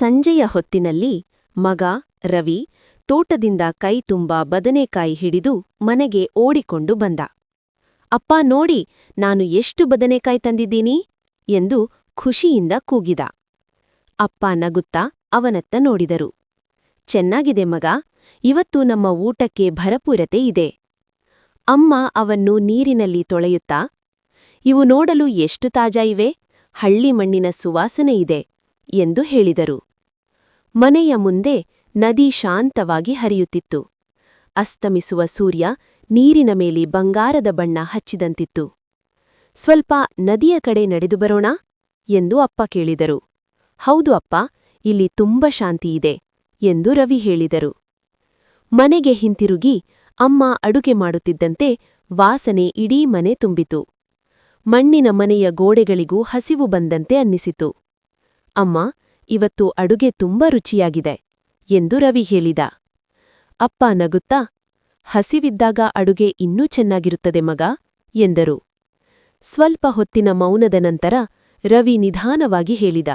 ಸಂಜೆಯ ಹೊತ್ತಿನಲ್ಲಿ ಮಗ ರವಿ ತೋಟದಿಂದ ಕೈತುಂಬ ಬದನೆಕಾಯಿ ಹಿಡಿದು ಮನೆಗೆ ಓಡಿಕೊಂಡು ಬಂದ. ಅಪ್ಪ ನೋಡಿ, ನಾನು ಎಷ್ಟು ಬದನೆಕಾಯಿ ತಂದಿದ್ದೀನಿ ಎಂದು ಖುಷಿಯಿಂದ ಕೂಗಿದ. ಅಪ್ಪ ನಗುತ್ತಾ ಅವನತ್ತ ನೋಡಿದರು. ಚೆನ್ನಾಗಿದೆ ಮಗ, ಇವತ್ತು ನಮ್ಮ ಊಟಕ್ಕೆ ಭರಪೂರತೆ ಇದೆ. ಅಮ್ಮ ಅವನ್ನು ನೀರಿನಲ್ಲಿ ತೊಳೆಯುತ್ತಾ, ಇವು ನೋಡಲು ಎಷ್ಟು ತಾಜಾ ಇವೆ, ಹಳ್ಳಿ ಮಣ್ಣಿನ ಸುವಾಸನೆ ಇದೆ ಎಂದು ಹೇಳಿದರು. ಮನೆಯ ಮುಂದೆ ನದಿ ಶಾಂತವಾಗಿ ಹರಿಯುತ್ತಿತ್ತು. ಅಸ್ತಮಿಸುವ ಸೂರ್ಯ ನೀರಿನ ಮೇಲೆ ಬಂಗಾರದ ಬಣ್ಣ ಹಚ್ಚಿದಂತಿತ್ತು. ಸ್ವಲ್ಪ ನದಿಯ ಕಡೆ ನಡೆದು ಬರೋಣ ಎಂದು ಅಪ್ಪ ಕೇಳಿದರು. ಹೌದು ಅಪ್ಪ, ಇಲ್ಲಿ ತುಂಬ ಶಾಂತಿಯಿದೆ ಎಂದು ರವಿ ಹೇಳಿದರು. ಮನೆಗೆ ಹಿಂತಿರುಗಿ ಅಮ್ಮ ಅಡುಗೆ ಮಾಡುತ್ತಿದ್ದಂತೆ ವಾಸನೆ ಇಡೀ ಮನೆ ತುಂಬಿತು. ಮಣ್ಣಿನ ಮನೆಯ ಗೋಡೆಗಳಿಗೂ ಹಸಿವು ಬಂದಂತೆ ಅನ್ನಿಸಿತು. ಅಮ್ಮ, ಇವತ್ತು ಅಡುಗೆ ತುಂಬ ರುಚಿಯಾಗಿದೆ ಎಂದು ರವಿ ಹೇಳಿದ. ಅಪ್ಪ ನಗುತ್ತಾ, ಹಸಿವಿದ್ದಾಗ ಅಡುಗೆ ಇನ್ನೂ ಚೆನ್ನಾಗಿರುತ್ತದೆ ಮಗ ಎಂದರು. ಸ್ವಲ್ಪ ಹೊತ್ತಿನ ಮೌನದ ನಂತರ ರವಿ ನಿಧಾನವಾಗಿ ಹೇಳಿದ,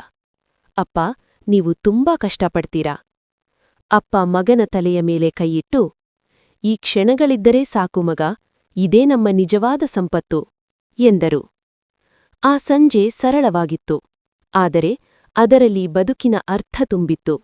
ಅಪ್ಪ, ನೀವು ತುಂಬಾ ಕಷ್ಟಪಡ್ತೀರಾ. ಅಪ್ಪ ಮಗನ ತಲೆಯ ಮೇಲೆ ಕೈಯಿಟ್ಟು, ಈ ಕ್ಷಣಗಳಿದ್ದರೆ ಸಾಕು ಮಗ, ಇದೇ ನಮ್ಮ ನಿಜವಾದ ಸಂಪತ್ತು ಎಂದರು. ಆ ಸಂಜೆ ಸರಳವಾಗಿತ್ತು, ಆದರೆ ಅದರಲ್ಲಿ ಬದುಕಿನ ಅರ್ಥ ತುಂಬಿತ್ತು.